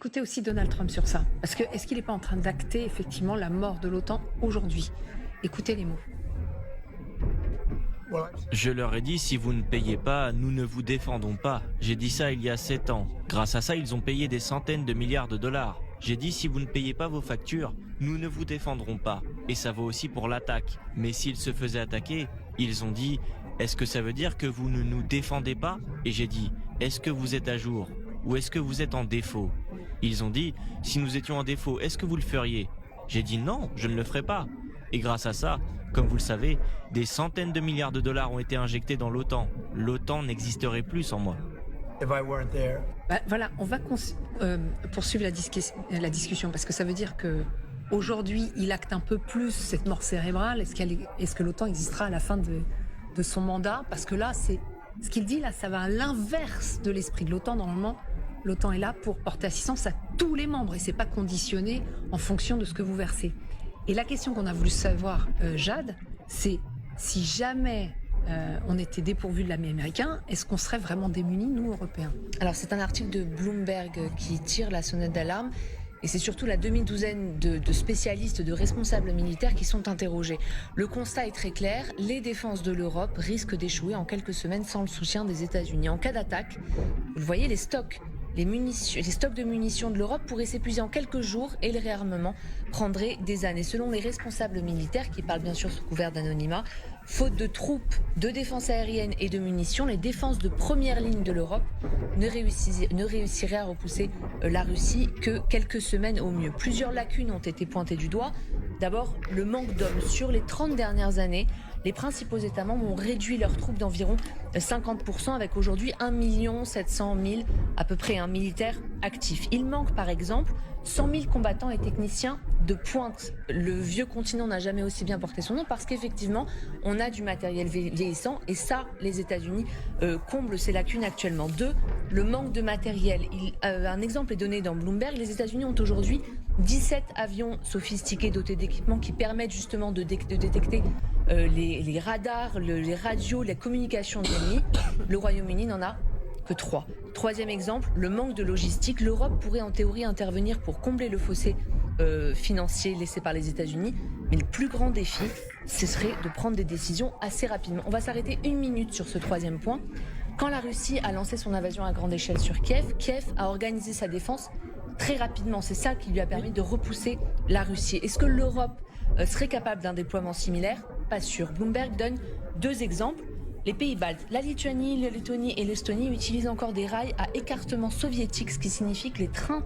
écouter aussi Donald Trump sur ça. Parce que est-ce qu'il n'est pas en train d'acter effectivement la mort de l'OTAN aujourd'hui? Écoutez les mots. Je leur ai dit, si vous ne payez pas, nous ne vous défendons pas. J'ai dit ça il y a 7 ans. Grâce à ça, ils ont payé des centaines de milliards de dollars. J'ai dit, si vous ne payez pas vos factures, nous ne vous défendrons pas. Et ça vaut aussi pour l'attaque. Mais s'ils se faisaient attaquer, ils ont dit, est-ce que ça veut dire que vous ne nous défendez pas? Et j'ai dit, est-ce que vous êtes à jour? Ou est-ce que vous êtes en défaut? Ils ont dit, si nous étions en défaut, est-ce que vous le feriez? J'ai dit non, je ne le ferai pas. Et grâce à ça, comme vous le savez, des centaines de milliards de dollars ont été injectés dans l'OTAN. L'OTAN n'existerait plus sans moi. Voilà, on va poursuivre la discussion parce que ça veut dire que aujourd'hui, il acte un peu plus cette mort cérébrale. Est-ce que l'OTAN existera à la fin de son mandat? Parce que là, c'est ce qu'il dit là, ça va à l'inverse de l'esprit de l'OTAN. Normalement, l'OTAN est là pour porter assistance à tous les membres et c'est pas conditionné en fonction de ce que vous versez. Et la question qu'on a voulu savoir, Jade, c'est si jamais on était dépourvu de l'ami américain, est-ce qu'on serait vraiment démunis, nous, Européens? Alors, c'est un article de Bloomberg qui tire la sonnette d'alarme. Et c'est surtout la demi-douzaine de spécialistes, de responsables militaires qui sont interrogés. Le constat est très clair, les défenses de l'Europe risquent d'échouer en quelques semaines sans le soutien des États-Unis. En cas d'attaque, vous le voyez, les stocks de munitions de l'Europe pourraient s'épuiser en quelques jours et le réarmement prendrait des années. Selon les responsables militaires, qui parlent bien sûr sous couvert d'anonymat, faute de troupes, de défense aérienne et de munitions, les défenses de première ligne de l'Europe ne réussiraient à repousser la Russie que quelques semaines au mieux. Plusieurs lacunes ont été pointées du doigt. D'abord, le manque d'hommes. Sur les 30 dernières années, les principaux États membres ont réduit leurs troupes d'environ 50%, avec aujourd'hui 1 700 000 à peu près militaires actifs. Il manque par exemple 100 000 combattants et techniciens de pointe. Le vieux continent n'a jamais aussi bien porté son nom parce qu'effectivement, on a du matériel vieillissant et ça, les États-Unis comblent ces lacunes actuellement. 2, le manque de matériel. Un exemple est donné dans Bloomberg. Les États-Unis ont aujourd'hui 17 avions sophistiqués dotés d'équipements qui permettent justement de détecter les radars, les radios, la communication de l'ennemi. Le Royaume-Uni n'en a que 3. Troisième exemple, le manque de logistique. L'Europe pourrait en théorie intervenir pour combler le fossé financier laissé par les États-Unis. Mais le plus grand défi, ce serait de prendre des décisions assez rapidement. On va s'arrêter 1 minute sur ce troisième point. Quand la Russie a lancé son invasion à grande échelle sur Kiev, Kiev a organisé sa défense très rapidement. C'est ça qui lui a permis de repousser la Russie. Est-ce que l'Europe serait capable d'un déploiement similaire? Pas sûr. Bloomberg donne 2 exemples. Les pays baltes, la Lituanie, la Lettonie et l'Estonie utilisent encore des rails à écartement soviétique, ce qui signifie que les trains